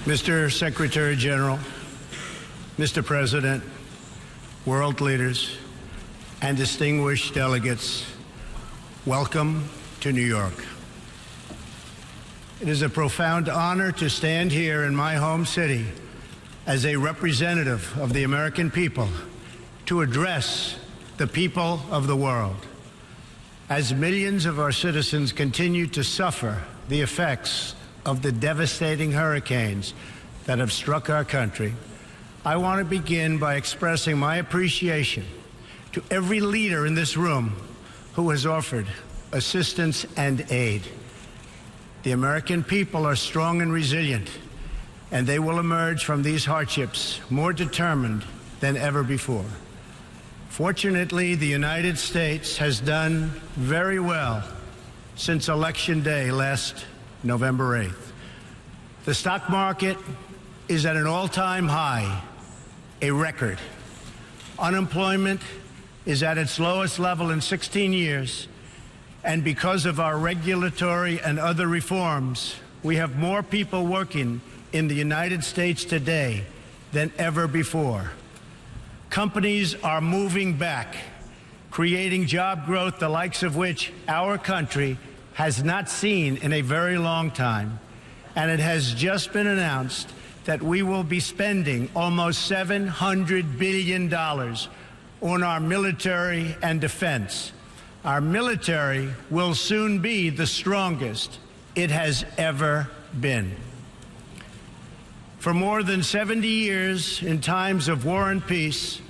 Mr. Secretary General, Mr. President, world leaders, and distinguished delegates, welcome to New York. It is a profound honor to stand here in my home city as a representative of the American people to address the people of the world. As millions of our citizens continue to suffer the effects of the devastating hurricanes that have struck our country, I want to begin by expressing my appreciation to every leader in this room who has offered assistance and aid. The American people are strong and resilient, and they will emerge from these hardships more determined than ever before. Fortunately, the United States has done very well since Election Day last November 8th. The stock market is at an all-time high, a record. Unemployment is at its lowest level in 16 years, and because of our regulatory and other reforms, we have more people working in the United States today than ever before. Companies are moving back, creating job growth the likes of which our country has not seen in a very long time. And it has just been announced that we will be spending almost $700 billion on our military and defense. Our military will soon be the strongest it has ever been. For more than 70 years, in times of war and peace,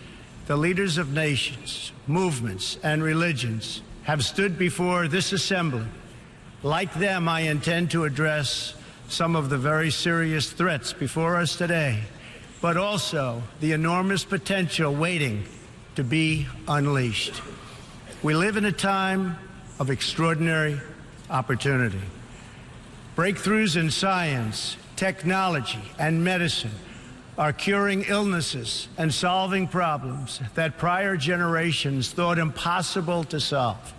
the leaders of nations, movements, and religions have stood before this assembly. Like them, I intend to address some of the very serious threats before us today, but also the enormous potential waiting to be unleashed. We live in a time of extraordinary opportunity. Breakthroughs in science, technology, and medicine are curing illnesses and solving problems that prior generations thought impossible to solve.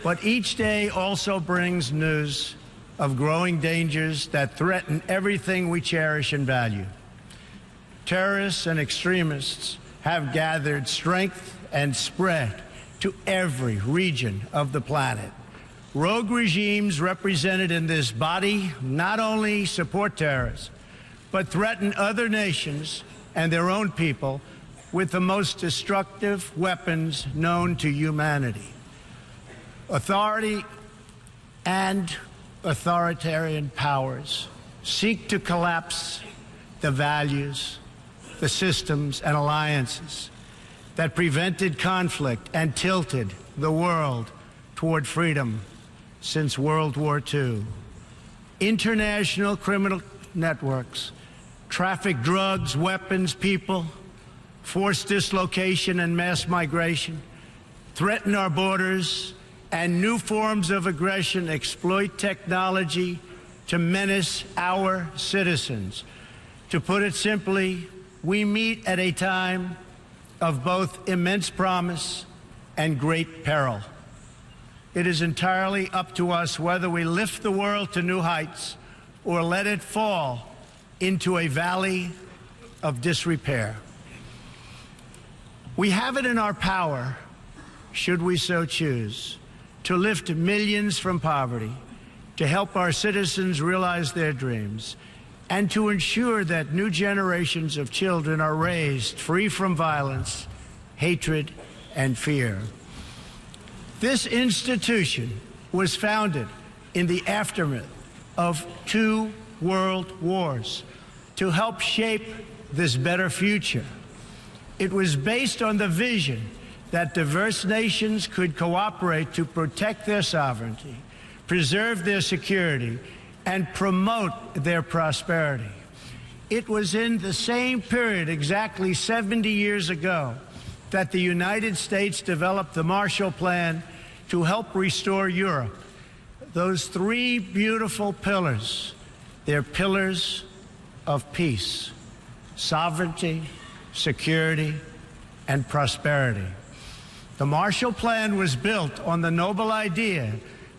But each day also brings news of growing dangers that threaten everything we cherish and value. Terrorists and extremists have gathered strength and spread to every region of the planet. Rogue regimes represented in this body not only support terrorists, but threaten other nations and their own people with the most destructive weapons known to humanity. Authority and authoritarian powers seek to collapse the values, the systems, and alliances that prevented conflict and tilted the world toward freedom since World War II. International criminal networks traffic drugs, weapons, people, force dislocation and mass migration, threaten our borders, and new forms of aggression exploit technology to menace our citizens. To put it simply, we meet at a time of both immense promise and great peril. It is entirely up to us whether we lift the world to new heights or let it fall into a valley of disrepair. We have it in our power, should we so choose, to lift millions from poverty, to help our citizens realize their dreams, and to ensure that new generations of children are raised free from violence, hatred, and fear. This institution was founded in the aftermath of 2 world wars to help shape this better future. It was based on the vision that diverse nations could cooperate to protect their sovereignty, preserve their security, and promote their prosperity. It was in the same period, exactly 70 years ago, that the United States developed the Marshall Plan to help restore Europe. Those 3 beautiful pillars, they're pillars of peace, sovereignty, security, and prosperity. The Marshall Plan was built on the noble idea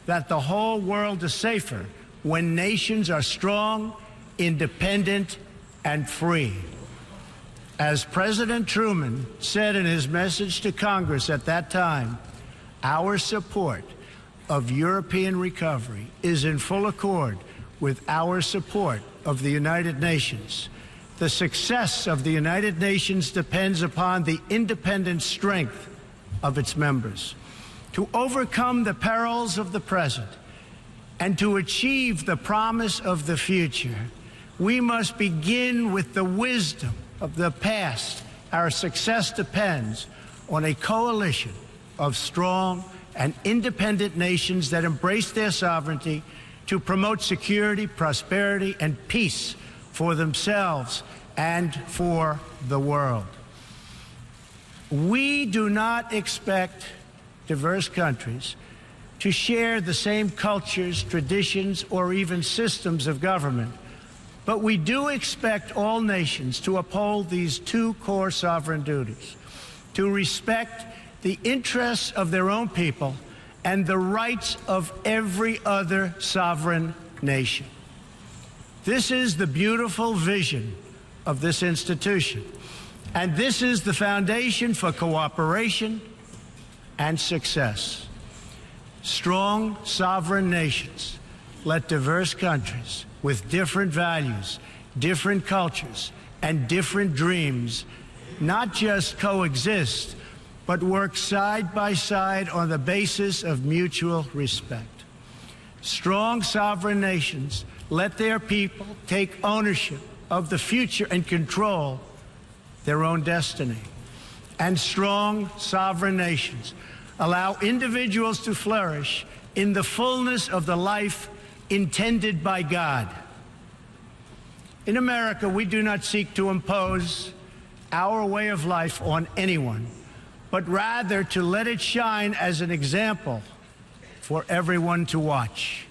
that the whole world is safer when nations are strong independent, and free. As President Truman said in his message to Congress at that time, our support of European recovery is in full accord with our support of the United Nations. The success of the United Nations depends upon the independent strength of its members. To overcome the perils of the present and to achieve the promise of the future, we must begin with the wisdom of the past. Our success depends on a coalition of strong and independent nations that embrace their sovereignty to promote security, prosperity, and peace for themselves and for the world. We do not expect diverse countries to share the same cultures, traditions, or even systems of government, but we do expect all nations to uphold these two core sovereign duties: to respect the interests of their own people and the rights of every other sovereign nation. This is the beautiful vision of this institution, and this is the foundation for cooperation and success. Strong sovereign nations let diverse countries with different values, different cultures, and different dreams not just coexist, but work side by side on the basis of mutual respect. Strong sovereign nations let their people take ownership of the future and control their own destiny. And strong sovereign nations allow individuals to flourish in the fullness of the life intended by God. In America, we do not seek to impose our way of life on anyone, but rather to let it shine as an example for everyone to watch.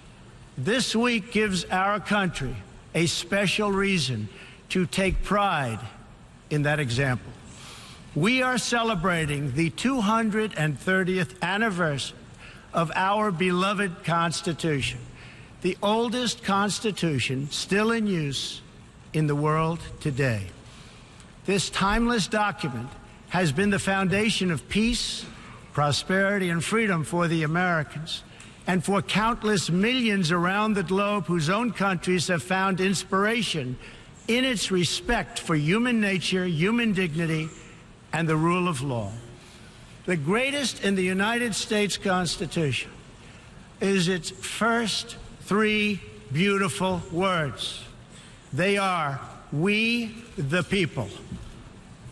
This week gives our country a special reason to take pride in that example. We are celebrating the 230th anniversary of our beloved Constitution, the oldest Constitution still in use in the world today. This timeless document has been the foundation of peace, prosperity, and freedom for the Americans and for countless millions around the globe whose own countries have found inspiration in its respect for human nature, human dignity, and the rule of law. The greatest in the United States Constitution is its first three beautiful words. They are, "We the people."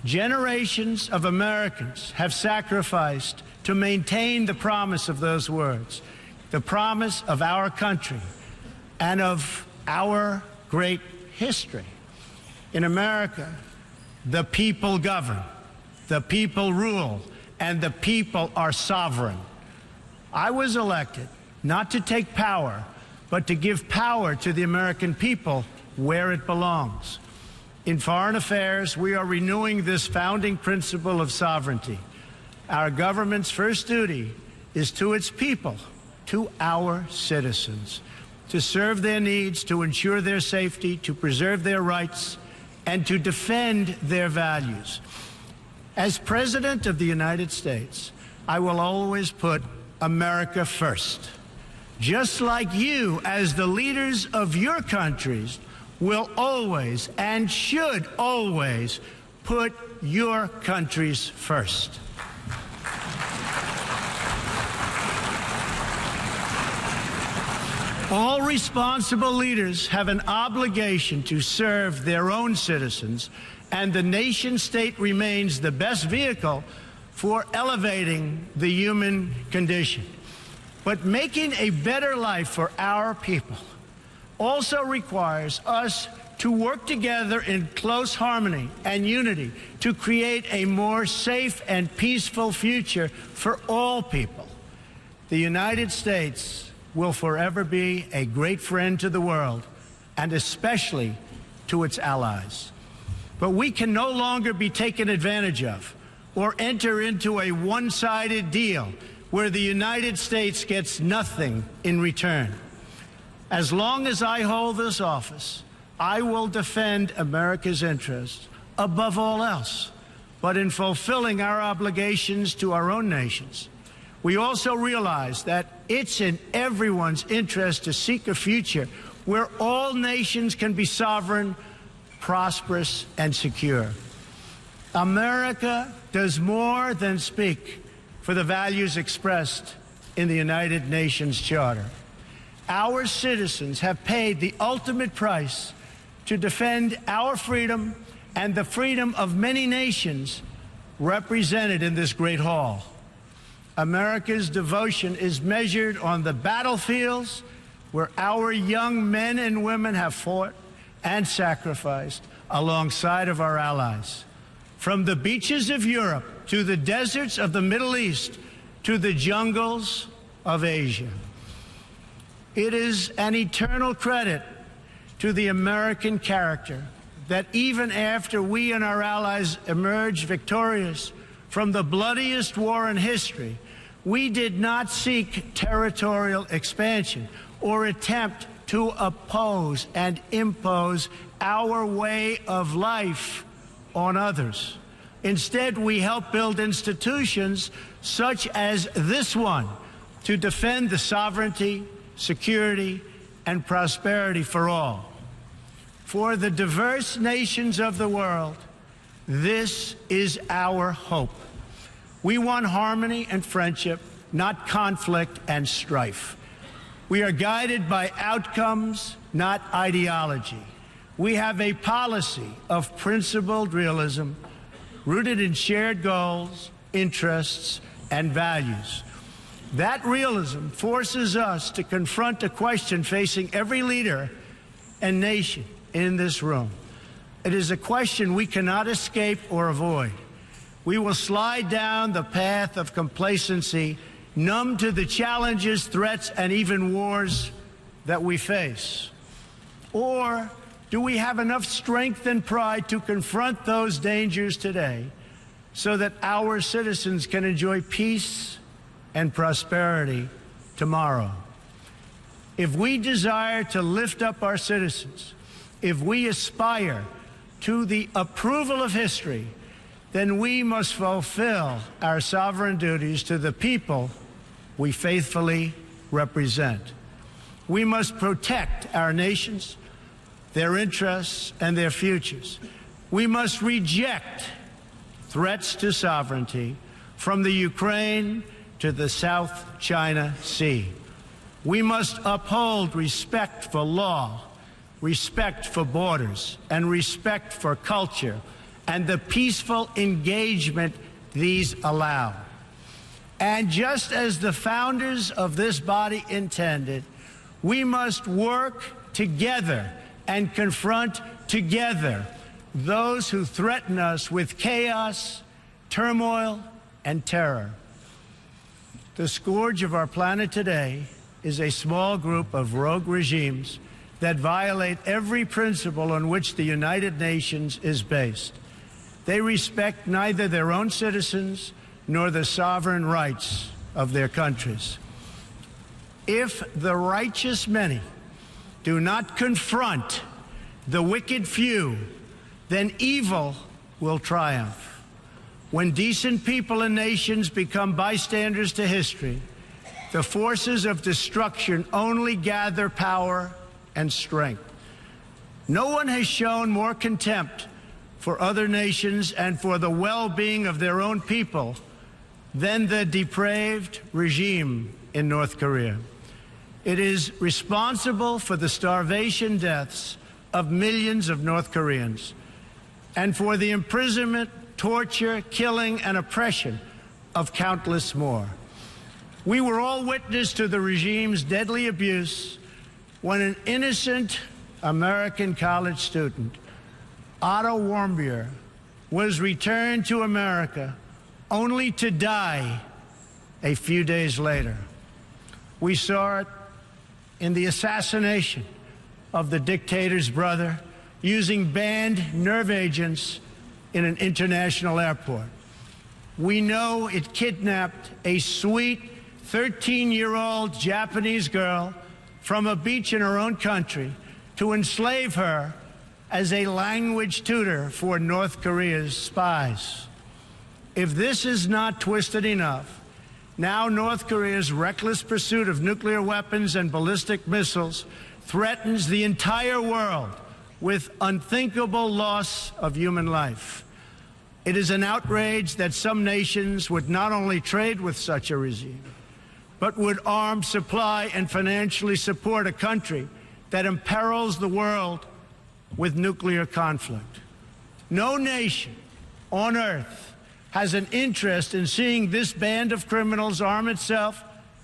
Generations of Americans have sacrificed to maintain the promise of those words, the promise of our country and of our great history. In America, the people govern, the people rule, and the people are sovereign. I was elected not to take power, but to give power to the American people where it belongs. In foreign affairs, we are renewing this founding principle of sovereignty. Our government's first duty is to its people, to our citizens, to serve their needs, to ensure their safety, to preserve their rights, and to defend their values. As President of the United States, I will always put America first, just like you, as the leaders of your countries, will always and should always put your countries first. All responsible leaders have an obligation to serve their own citizens, and the nation-state remains the best vehicle for elevating the human condition. But making a better life for our people also requires us to work together in close harmony and unity to create a more safe and peaceful future for all people. The United States will forever be a great friend to the world, and especially to its allies. But we can no longer be taken advantage of or enter into a one-sided deal where the United States gets nothing in return. As long as I hold this office, I will defend America's interests above all else, but in fulfilling our obligations to our own nations. We also realize that it's in everyone's interest to seek a future where all nations can be sovereign, prosperous, and secure. America does more than speak for the values expressed in the United Nations Charter. Our citizens have paid the ultimate price to defend our freedom and the freedom of many nations represented in this great hall. America's devotion is measured on the battlefields where our young men and women have fought and sacrificed alongside of our allies. From the beaches of Europe to the deserts of the Middle East to the jungles of Asia. It is an eternal credit to the American character that even after we and our allies emerged victorious from the bloodiest war in history, we did not seek territorial expansion or attempt to oppose and impose our way of life on others. Instead, we helped build institutions such as this one to defend the sovereignty, security, and prosperity for all. For the diverse nations of the world, this is our hope. We want harmony and friendship, not conflict and strife. We are guided by outcomes, not ideology. We have a policy of principled realism rooted in shared goals, interests, and values. That realism forces us to confront a question facing every leader and nation in this room. It is a question we cannot escape or avoid. We will slide down the path of complacency, numb to the challenges, threats, and even wars that we face. Or do we have enough strength and pride to confront those dangers today so that our citizens can enjoy peace and prosperity tomorrow? If we desire to lift up our citizens, if we aspire to the approval of history, then we must fulfill our sovereign duties to the people we faithfully represent. We must protect our nations, their interests, and their futures. We must reject threats to sovereignty from the Ukraine to the South China Sea. We must uphold respect for law, respect for borders, and respect for culture, and the peaceful engagement these allow. And just as the founders of this body intended, we must work together and confront together those who threaten us with chaos, turmoil, and terror. The scourge of our planet today is a small group of rogue regimes that violate every principle on which the United Nations is based. They respect neither their own citizens nor the sovereign rights of their countries. If the righteous many do not confront the wicked few, then evil will triumph. When decent people and nations become bystanders to history, the forces of destruction only gather power and strength. No one has shown more contempt for other nations and for the well-being of their own people than the depraved regime in North Korea. It is responsible for the starvation deaths of millions of North Koreans and for the imprisonment, torture, killing, and oppression of countless more. We were all witness to the regime's deadly abuse when an innocent American college student, Otto Warmbier, was returned to America only to die a few days later. We saw it in the assassination of the dictator's brother using banned nerve agents in an international airport. We know it kidnapped a sweet 13-year-old Japanese girl from a beach in her own country to enslave her as a language tutor for North Korea's spies. If this is not twisted enough, now North Korea's reckless pursuit of nuclear weapons and ballistic missiles threatens the entire world with unthinkable loss of human life. It is an outrage that some nations would not only trade with such a regime, but would arm, supply, and financially support a country that imperils the world with nuclear conflict. No nation on earth has an interest in seeing this band of criminals arm itself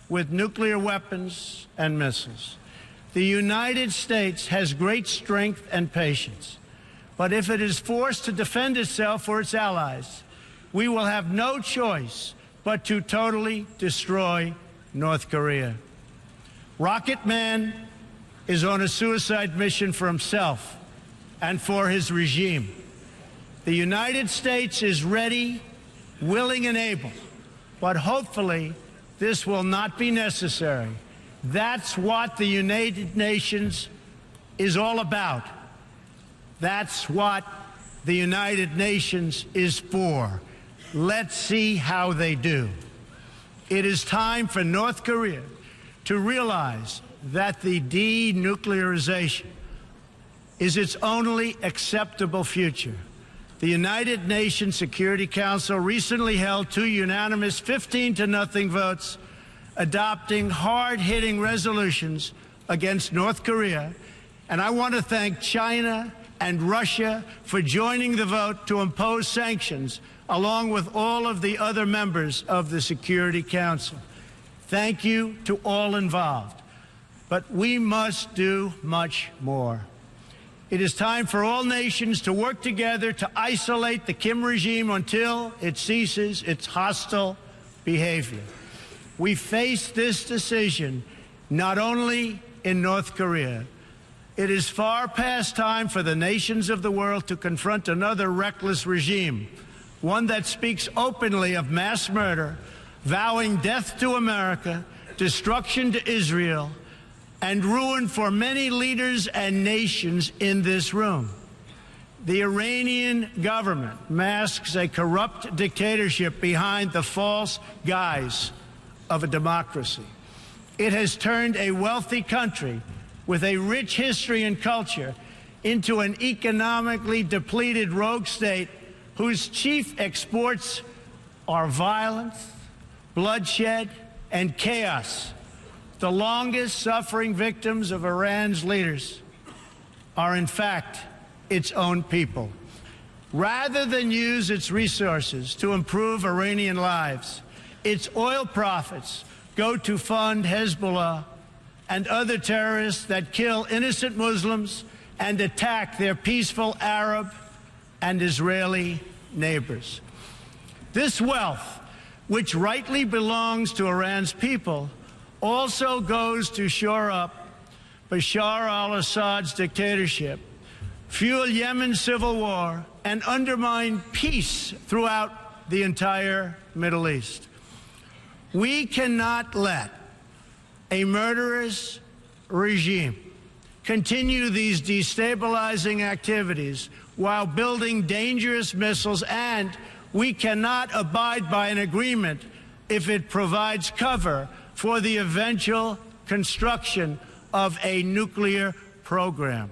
with nuclear weapons and missiles. The United States has great strength and patience, but if it is forced to defend itself or its allies, we will have no choice but to totally destroy North Korea. Rocket Man is on a suicide mission for himself and for his regime. The United States is ready, willing, and able, but hopefully this will not be necessary. That's what the United Nations is all about. That's what the United Nations is for. Let's see how they do. It is time for North Korea to realize that the denuclearization is its only acceptable future. The United Nations Security Council recently held 2 unanimous 15-0 votes adopting hard-hitting resolutions against North Korea, and I want to thank China and Russia for joining the vote to impose sanctions along with all of the other members of the Security Council. Thank you to all involved. But we must do much more. It is time for all nations to work together to isolate the Kim regime until it ceases its hostile behavior. We face this decision not only in North Korea. It is far past time for the nations of the world to confront another reckless regime, one that speaks openly of mass murder, vowing death to America, destruction to Israel, and ruin for many leaders and nations in this room. The Iranian government masks a corrupt dictatorship behind the false guise of a democracy. It has turned a wealthy country with a rich history and culture into an economically depleted rogue state whose chief exports are violence, bloodshed, and chaos. The longest suffering victims of Iran's leaders are, in fact, its own people. Rather than use its resources to improve Iranian lives, its oil profits go to fund Hezbollah and other terrorists that kill innocent Muslims and attack their peaceful Arab and Israeli neighbors. This wealth, which rightly belongs to Iran's people, also goes to shore up Bashar al-Assad's dictatorship, fuel Yemen's civil war, and undermine peace throughout the entire Middle East. We cannot let a murderous regime continue these destabilizing activities while building dangerous missiles, and we cannot abide by an agreement if it provides cover for the eventual construction of a nuclear program.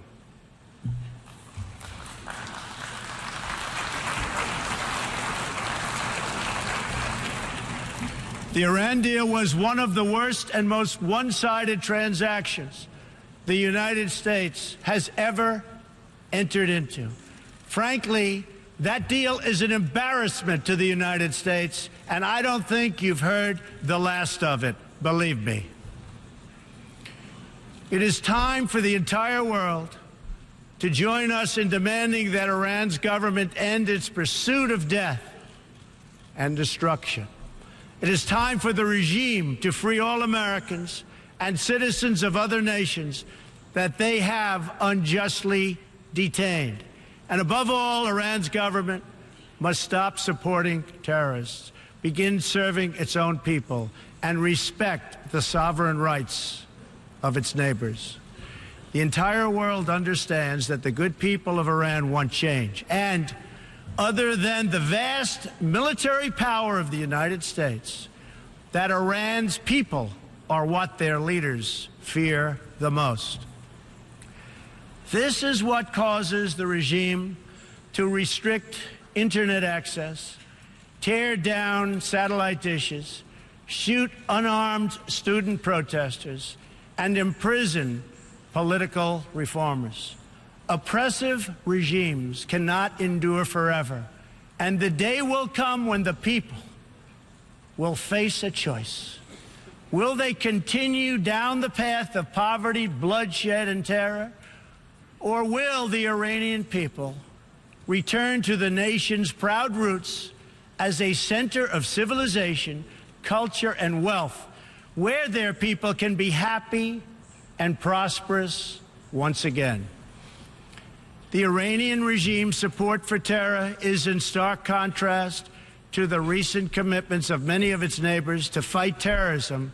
The Iran deal was one of the worst and most one-sided transactions the United States has ever entered into. Frankly, that deal is an embarrassment to the United States, and I don't think you've heard the last of it, believe me. It is time for the entire world to join us in demanding that Iran's government end its pursuit of death and destruction. It is time for the regime to free all Americans and citizens of other nations that they have unjustly detained. And above all, Iran's government must stop supporting terrorists, begin serving its own people, and respect the sovereign rights of its neighbors. The entire world understands that the good people of Iran want change. And other than the vast military power of the United States, that Iran's people are what their leaders fear the most. This is what causes the regime to restrict internet access, tear down satellite dishes, shoot unarmed student protesters, and imprison political reformers. Oppressive regimes cannot endure forever, and the day will come when the people will face a choice. Will they continue down the path of poverty, bloodshed, and terror? Or will the Iranian people return to the nation's proud roots as a center of civilization, culture, and wealth, where their people can be happy and prosperous once again? The Iranian regime's support for terror is in stark contrast to the recent commitments of many of its neighbors to fight terrorism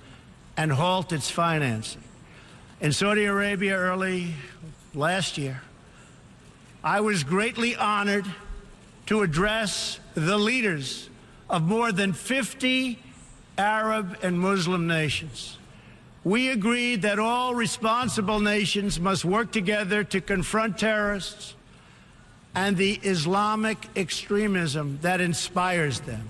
and halt its financing. In Saudi Arabia early last year, I was greatly honored to address the leaders of more than 50 Arab and Muslim nations. We agreed that all responsible nations must work together to confront terrorists and the Islamic extremism that inspires them.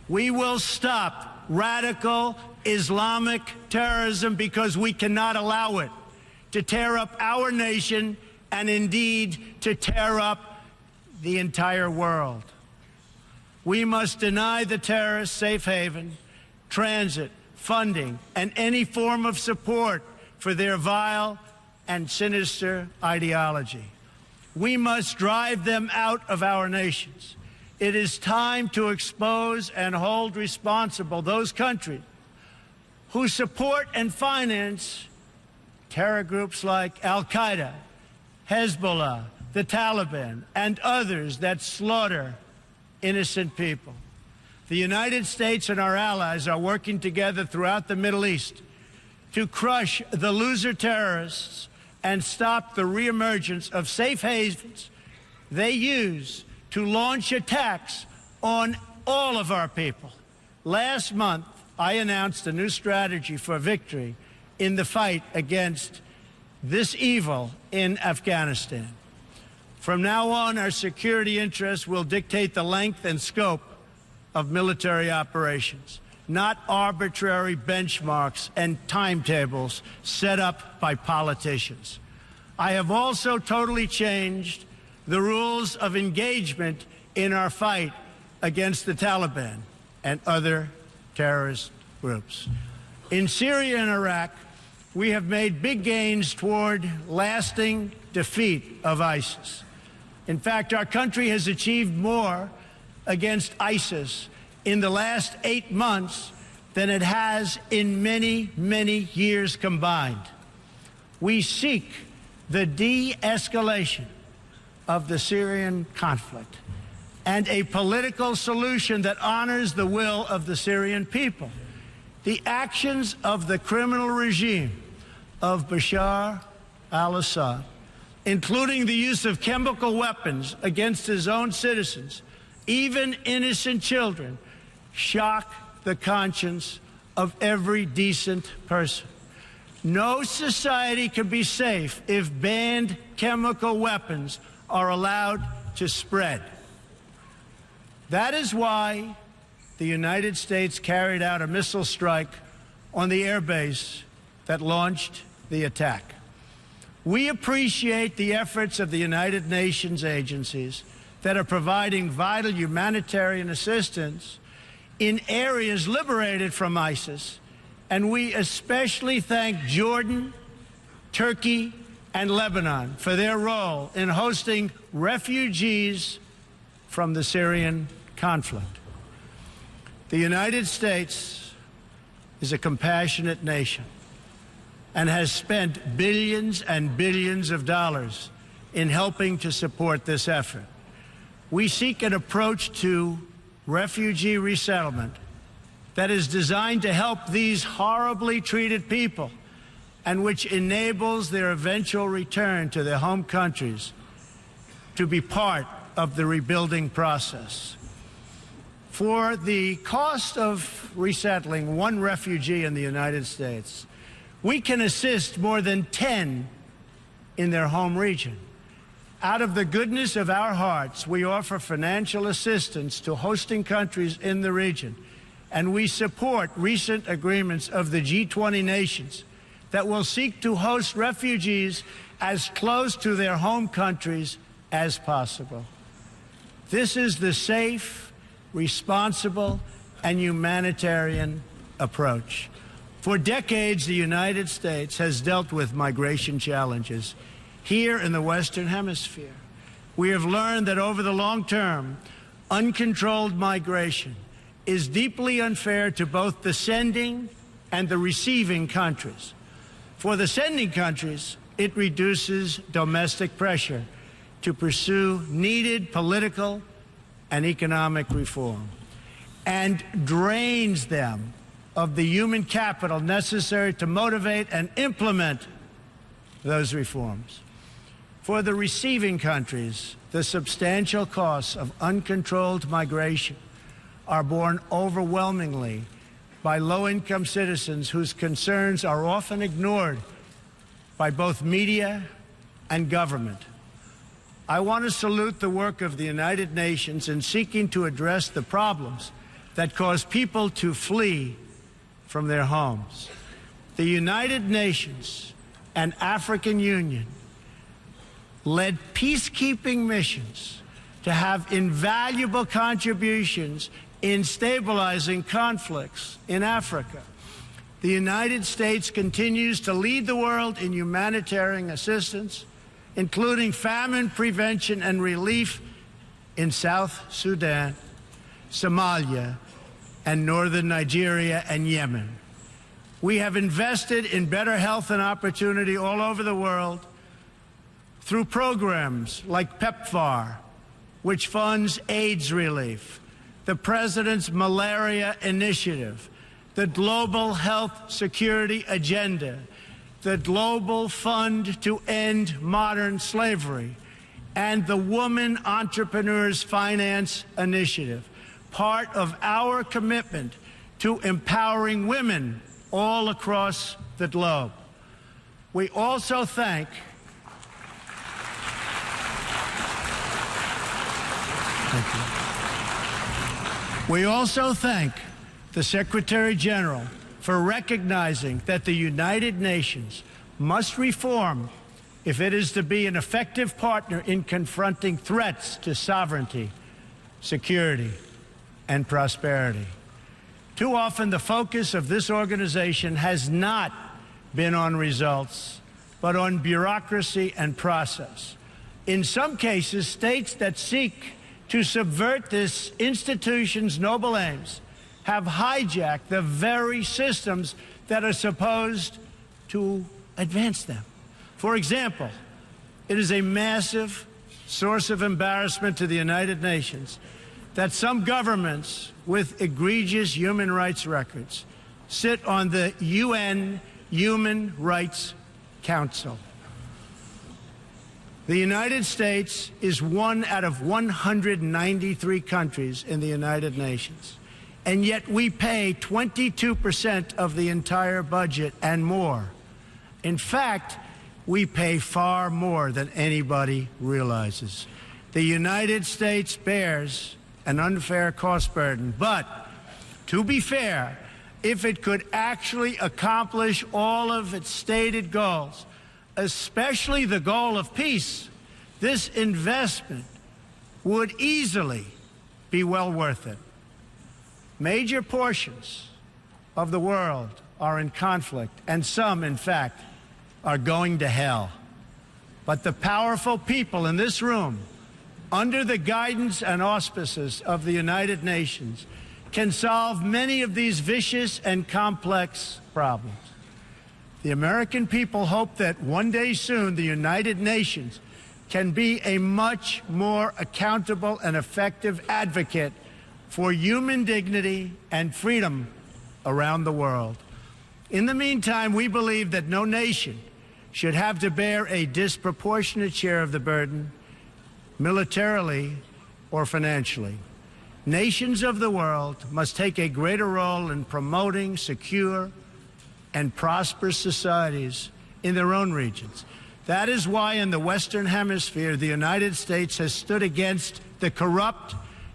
We will stop radical Islamic terrorism because we cannot allow it to tear up our nation and indeed to tear up the entire world. We must deny the terrorists safe haven, transit, funding, and any form of support for their vile and sinister ideology. We must drive them out of our nations. It is time to expose and hold responsible those countries who support and finance terror groups like Al-Qaeda, Hezbollah, the Taliban, and others that slaughter innocent people. The United States and our allies are working together throughout the Middle East to crush the loser terrorists and stop the reemergence of safe havens they use to launch attacks on all of our people. Last month, I announced a new strategy for victory in the fight against this evil in Afghanistan. From now on, our security interests will dictate the length and scope of military operations, not arbitrary benchmarks and timetables set up by politicians. I have also totally changed the rules of engagement in our fight against the Taliban and other terrorist groups. In Syria and Iraq, we have made big gains toward lasting defeat of ISIS. In fact, our country has achieved more against ISIS in the last 8 months than it has in many, many years combined. We seek the de-escalation of the Syrian conflict and a political solution that honors the will of the Syrian people. The actions of the criminal regime of Bashar al-Assad, including the use of chemical weapons against his own citizens, even innocent children, shock the conscience of every decent person. No society can be safe if banned chemical weapons are allowed to spread. That is why the United States carried out a missile strike on the airbase that launched the attack. We appreciate the efforts of the United Nations agencies that are providing vital humanitarian assistance in areas liberated from ISIS, and we especially thank Jordan, Turkey, and Lebanon for their role in hosting refugees from the Syrian conflict. The United States is a compassionate nation and has spent billions and billions of dollars in helping to support this effort. We seek an approach to refugee resettlement that is designed to help these horribly treated people and which enables their eventual return to their home countries to be part of the rebuilding process. For the cost of resettling one refugee in the United States, we can assist more than 10 in their home region. Out of the goodness of our hearts, we offer financial assistance to hosting countries in the region, and we support recent agreements of the G20 nations that will seek to host refugees as close to their home countries as possible. This is the safe, responsible, and humanitarian approach. For decades, the United States has dealt with migration challenges here in the Western Hemisphere. We have learned that over the long term, uncontrolled migration is deeply unfair to both the sending and the receiving countries. For the sending countries, it reduces domestic pressure to pursue needed political and economic reform and drains them of the human capital necessary to motivate and implement those reforms. For the receiving countries, the substantial costs of uncontrolled migration are borne overwhelmingly by low-income citizens whose concerns are often ignored by both media and government. I want to salute the work of the United Nations in seeking to address the problems that cause people to flee from their homes. The United Nations and African Union led peacekeeping missions to have invaluable contributions in stabilizing conflicts in Africa. The United States continues to lead the world in humanitarian assistance, including famine prevention and relief in South Sudan, Somalia, and northern Nigeria and Yemen. We have invested in better health and opportunity all over the world through programs like PEPFAR, which funds AIDS relief, the President's Malaria Initiative, the Global Health Security Agenda, the Global Fund to End Modern Slavery, and the Woman Entrepreneurs Finance Initiative, part of our commitment to empowering women all across the globe. We also thank the Secretary General for recognizing that the United Nations must reform if it is to be an effective partner in confronting threats to sovereignty, security, and prosperity. Too often, the focus of this organization has not been on results, but on bureaucracy and process. In some cases, states that seek to subvert this institution's noble aims have hijacked the very systems that are supposed to advance them. For example, it is a massive source of embarrassment to the United Nations that some governments with egregious human rights records sit on the UN Human Rights Council. The United States is one out of 193 countries in the United Nations, and yet we pay 22% of the entire budget and more. In fact, we pay far more than anybody realizes. The United States bears an unfair cost burden, but to be fair, if it could actually accomplish all of its stated goals, especially the goal of peace, this investment would easily be well worth it. Major portions of the world are in conflict, and some, in fact, are going to hell. But the powerful people in this room, under the guidance and auspices of the United Nations, can solve many of these vicious and complex problems. The American people hope that one day soon the United Nations can be a much more accountable and effective advocate for human dignity and freedom around the world. In the meantime, we believe that no nation should have to bear a disproportionate share of the burden, militarily or financially. Nations of the world must take a greater role in promoting secure and prosperous societies in their own regions. That is why in the Western Hemisphere, the United States has stood against the corrupt,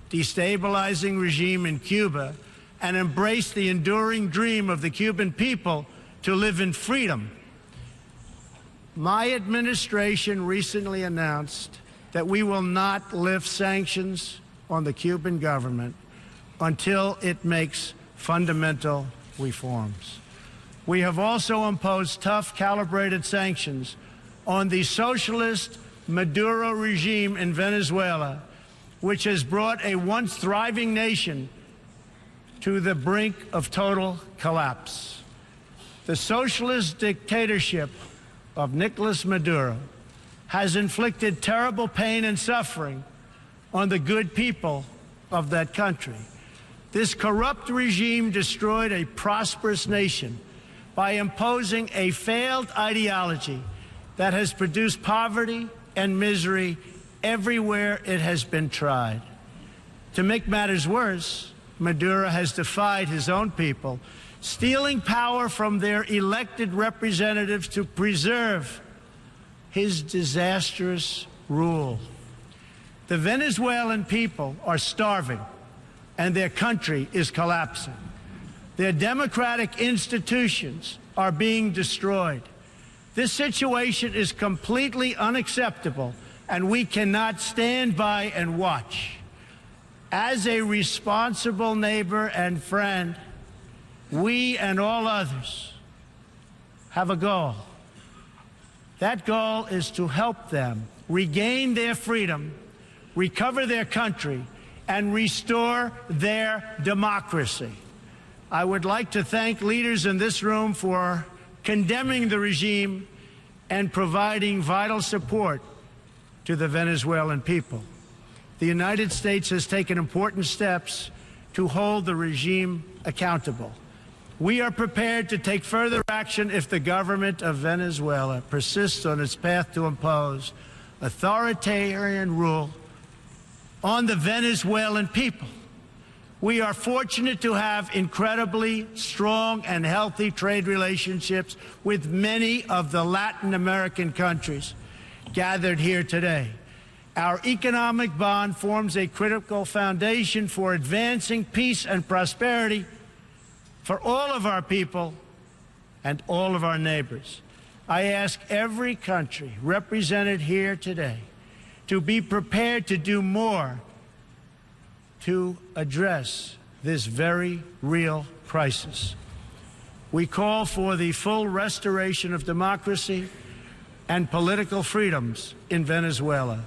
destabilizing regime in Cuba and embraced the enduring dream of the Cuban people to live in freedom. My administration recently announced that we will not lift sanctions on the Cuban government until it makes fundamental reforms. We have also imposed tough, calibrated sanctions on the socialist Maduro regime in Venezuela, which has brought a once thriving nation to the brink of total collapse. The socialist dictatorship of Nicolas Maduro has inflicted terrible pain and suffering on the good people of that country. This corrupt regime destroyed a prosperous nation by imposing a failed ideology that has produced poverty and misery everywhere it has been tried. To make matters worse, Maduro has defied his own people, stealing power from their elected representatives to preserve his disastrous rule. The Venezuelan people are starving, and their country is collapsing. Their democratic institutions are being destroyed. This situation is completely unacceptable, and we cannot stand by and watch. As a responsible neighbor and friend, we and all others have a goal. That goal is to help them regain their freedom, recover their country, and restore their democracy. I would like to thank leaders in this room for condemning the regime and providing vital support to the Venezuelan people. The United States has taken important steps to hold the regime accountable. We are prepared to take further action if the government of Venezuela persists on its path to impose authoritarian rule on the Venezuelan people. We are fortunate to have incredibly strong and healthy trade relationships with many of the Latin American countries gathered here today. Our economic bond forms a critical foundation for advancing peace and prosperity for all of our people and all of our neighbors. I ask every country represented here today to be prepared to do more to address this very real crisis. We call for the full restoration of democracy and political freedoms in Venezuela.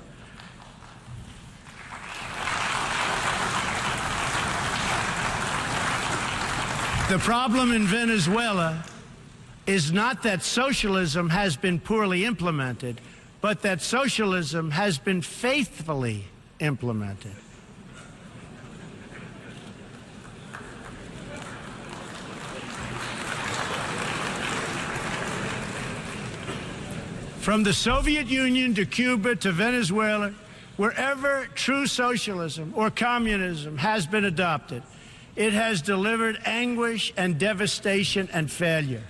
The problem in Venezuela is not that socialism has been poorly implemented, but that socialism has been faithfully implemented. From the Soviet Union to Cuba to Venezuela, wherever true socialism or communism has been adopted, it has delivered anguish and devastation and failure.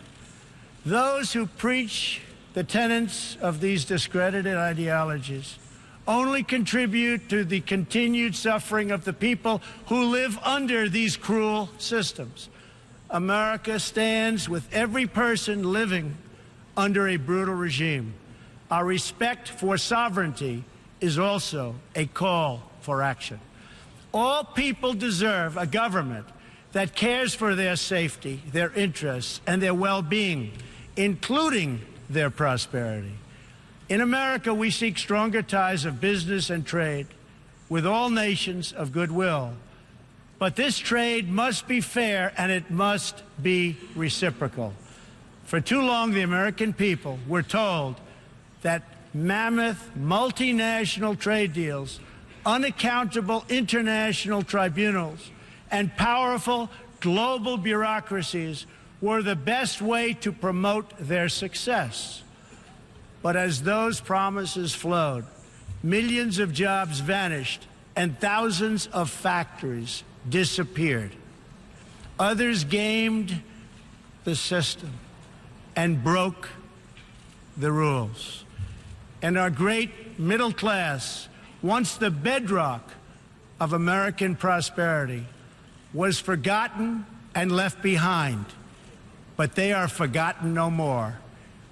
Those who preach the tenets of these discredited ideologies only contribute to the continued suffering of the people who live under these cruel systems. America stands with every person living under a brutal regime. Our respect for sovereignty is also a call for action. All people deserve a government that cares for their safety, their interests, and their well-being, including their prosperity. In America, we seek stronger ties of business and trade with all nations of goodwill. But this trade must be fair and it must be reciprocal. For too long, the American people were told that mammoth multinational trade deals, unaccountable international tribunals, and powerful global bureaucracies were the best way to promote their success. But as those promises flowed, millions of jobs vanished and thousands of factories disappeared. Others gamed the system and broke the rules. And our great middle class, once the bedrock of American prosperity, was forgotten and left behind. But they are forgotten no more,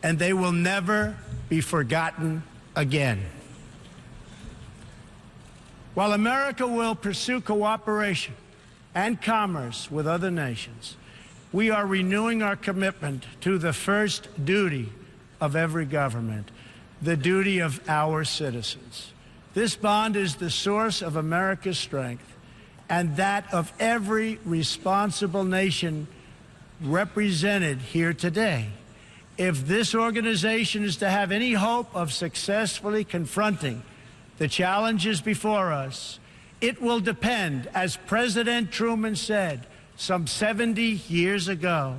and they will never be forgotten again. While America will pursue cooperation and commerce with other nations, we are renewing our commitment to the first duty of every government, the duty of our citizens. This bond is the source of America's strength and that of every responsible nation represented here today. If this organization is to have any hope of successfully confronting the challenges before us, it will depend, as President Truman said some 70 years ago,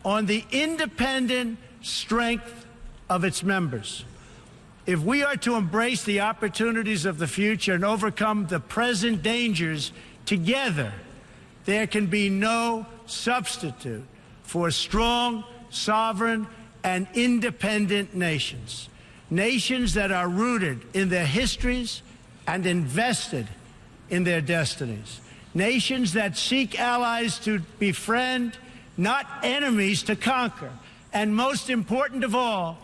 on the independent strength of its members. If we are to embrace the opportunities of the future and overcome the present dangers together, there can be no substitute for strong, sovereign, and independent nations. Nations that are rooted in their histories and invested in their destinies. Nations that seek allies to befriend, not enemies to conquer. And most important of all,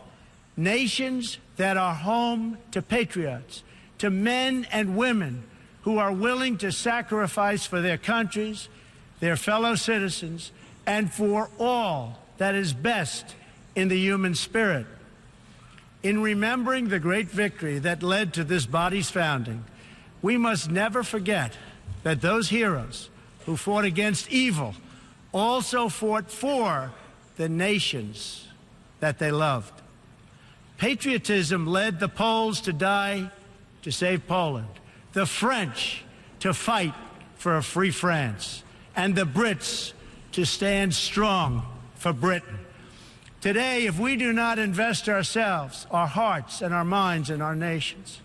nations that are home to patriots, to men and women who are willing to sacrifice for their countries, their fellow citizens, and for all that is best in the human spirit. In remembering the great victory that led to this body's founding, we must never forget that those heroes who fought against evil also fought for the nations that they loved. Patriotism led the Poles to die to save Poland, the French to fight for a free France, and the Brits to stand strong for Britain. Today, if we do not invest ourselves, our hearts and our minds in our nations,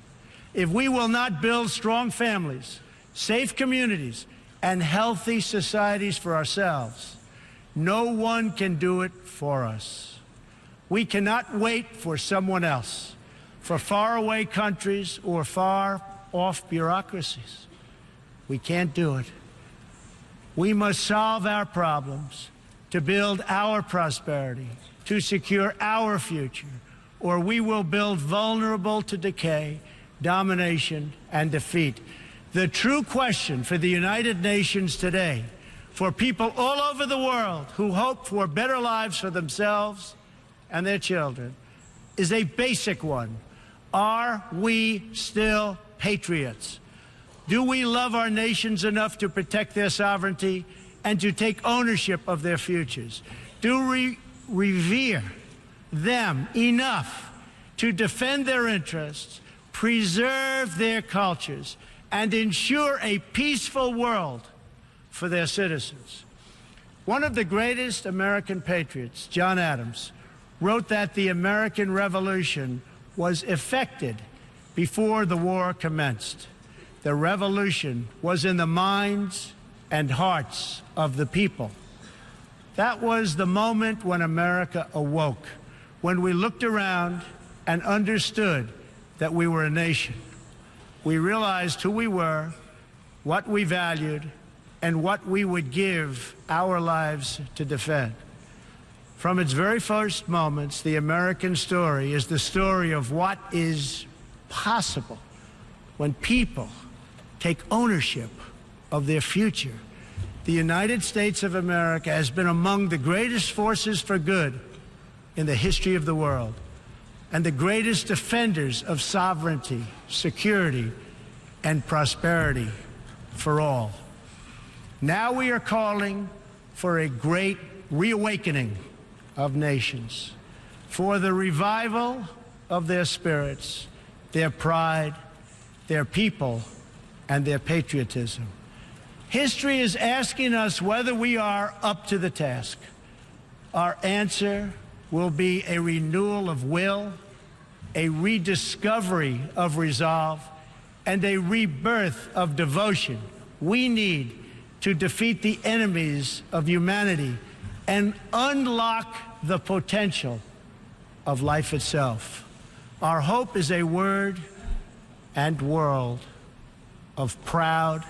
if we will not build strong families, safe communities, and healthy societies for ourselves, no one can do it for us. We cannot wait for someone else, for faraway countries or far-off bureaucracies. We can't do it. We must solve our problems to build our prosperity, to secure our future, or we will build vulnerable to decay, domination, and defeat. The true question for the United Nations today, for people all over the world who hope for better lives for themselves and their children, is a basic one. Are we still patriots? Do we love our nations enough to protect their sovereignty and to take ownership of their futures? Do we revere them enough to defend their interests, preserve their cultures, and ensure a peaceful world for their citizens? One of the greatest American patriots, John Adams, wrote that the American Revolution was effected before the war commenced. The revolution was in the minds and hearts of the people. That was the moment when America awoke, when we looked around and understood that we were a nation. We realized who we were, what we valued, and what we would give our lives to defend. From its very first moments, the American story is the story of what is possible when people take ownership of their future. The United States of America has been among the greatest forces for good in the history of the world, and the greatest defenders of sovereignty, security, and prosperity for all. Now we are calling for a great reawakening of nations, for the revival of their spirits, their pride, their people, and their patriotism. History is asking us whether we are up to the task. Our answer will be a renewal of will, a rediscovery of resolve, and a rebirth of devotion we need to defeat the enemies of humanity and unlock the potential of life itself. Our hope is a word and world of proud,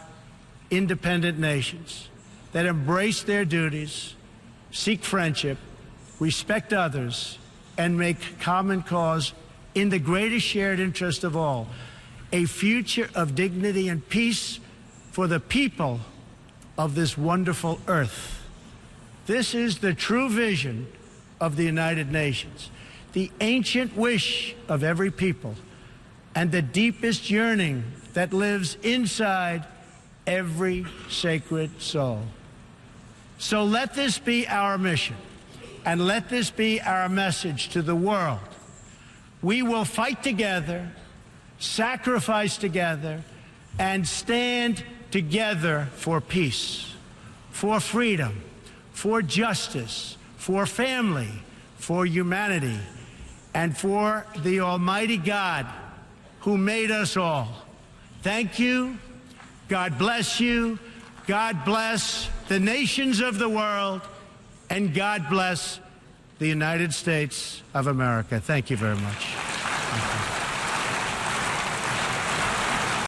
independent nations that embrace their duties, seek friendship, respect others, and make common cause in the greatest shared interest of all, a future of dignity and peace for the people of this wonderful earth. This is the true vision of the United Nations, the ancient wish of every people, and the deepest yearning that lives inside every sacred soul. So let this be our mission, and let this be our message to the world. We will fight together, sacrifice together, and stand together for peace, for freedom, for justice, for family, for humanity, and for the Almighty God who made us all. Thank you. God bless you. God bless the nations of the world, and God bless the United States of America. Thank you very much. Thank you.